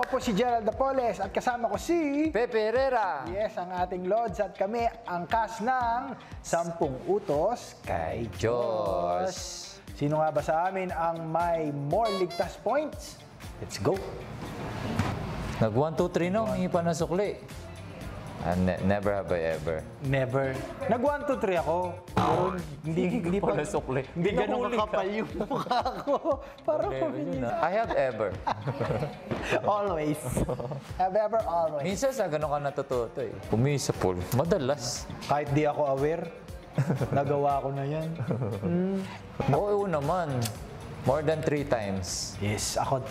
po si Gerald Dapoles at kasama ko si Pepe Herrera. Yes, ang ating Lods at kami ang cast ng 10 Utos kay Diyos. Sino nga ba sa amin ang may more ligtas points? Let's go! Nag 1, 2, 3 no, hingi pa ng sukli. Never have I ever. Never. Nag 1, 2, 3 ako. Pero hindi pa Wala sukli. Hindi ganun kakapal yung mukha ko. Parang I have ever. always. Have ever always. Minsan sa ganun ka natututo eh. Pumisa Paul. Madalas. Kahit di ako aware, nagawa ko na yan. Oo naman. More than 3 times. Yes, ako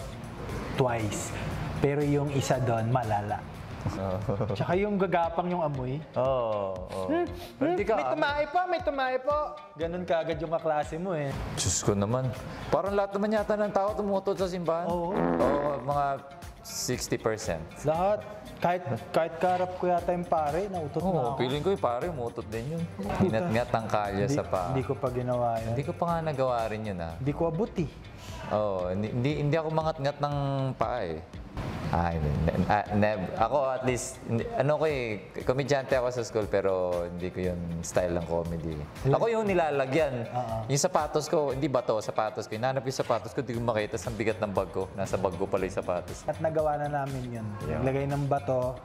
twice. Pero yung isa doon, malala. Tsaka yung gagapang yung amoy. Oo. Hindi ka. May tumae po. Ganun ka agad yung kaklase mo eh. Diyos ko naman. Parang lahat naman yata ng tao tumutot sa simbahan. Oo. Oo, mga 60%. Lahat. Kahit karap ko yata yung pare, nautot na Oo, ako. feeling ko yung pare, umutot din yun. Inat-ngat ang kalya sa paa. Hindi ko pa ginawa yan. Hindi ko pa nga nagawa rin yun ah. Hindi ko abuti. Oo, hindi ako mangat-ngat ng paa eh. Ako at least, komedyante ako sa school pero hindi ko yung style ng comedy. Ako yung nilalagyan. Yung sapatos ko, hindi ba to, sapatos ko. Hinanap yung sapatos ko, hindi ko makita sa bigat ng bag ko. Nasa bag ko pala yung sapatos. At nagawa na namin yun. Naglagay ng bato.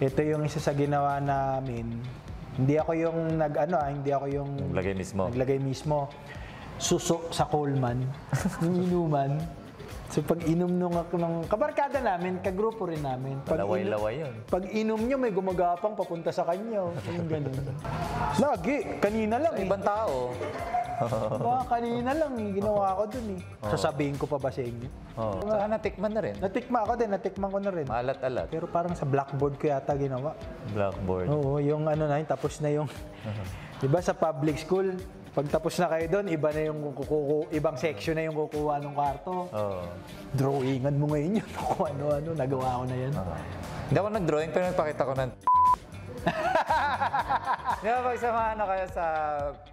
Ito yung isa sa ginawa namin. Hindi ako yung hindi ako yung naglagay mismo. Suso sa Coleman, yung inuman. So pag inom nung kabarkada namin, kagrupo rin namin. Laway-laway yun. Pag inom nyo, may gumagapang papunta sa kanya. Yung ganun. Lagi, kanina lang Sa ibang tao. Kanina lang ginawa ko dun eh. Sasabihin ko pa ba sa inyo? Oo. Saka natikman na rin. Natikman ko na rin. Maalat-alat. Pero parang sa blackboard ko yata ginawa. Blackboard. Oo, yung tapos na yung... Diba sa public school, pag tapos na kayo doon, iba na yung ibang section na yung kukuha ng kwarto. Oo. Drawingan mo ngayon yun. Kung ano-ano, nagawa ko na yan. Hindi ako nag-drawing pero nagpakita ko ng Di ba pag kayo sa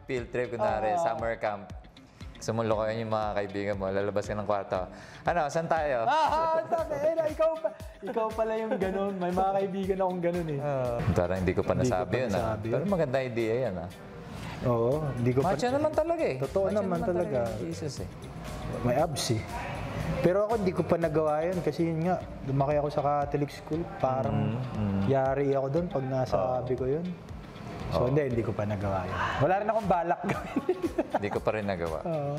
field trip, kunwari, summer camp, sumulo kayo yung mga kaibigan mo, lalabas ka ng kwarto. Ano, saan tayo? Ikaw pala yung ganun. May mga kaibigan akong ganun eh. Parang hindi ko pa nasabi yun. Pero maganda idea yan ah. Oo, hindi ko Macho naman talaga eh. Totoo naman talaga. Jesus eh. May abs eh. Pero ako hindi ko pa nagawa yun kasi yun nga, lumaki ako sa Catholic school. Parang yari ako doon pag nasabi ko yun. So hindi ko pa nagawa yun. Wala rin akong balak gawin. Hindi ko pa rin nagawa. Oo.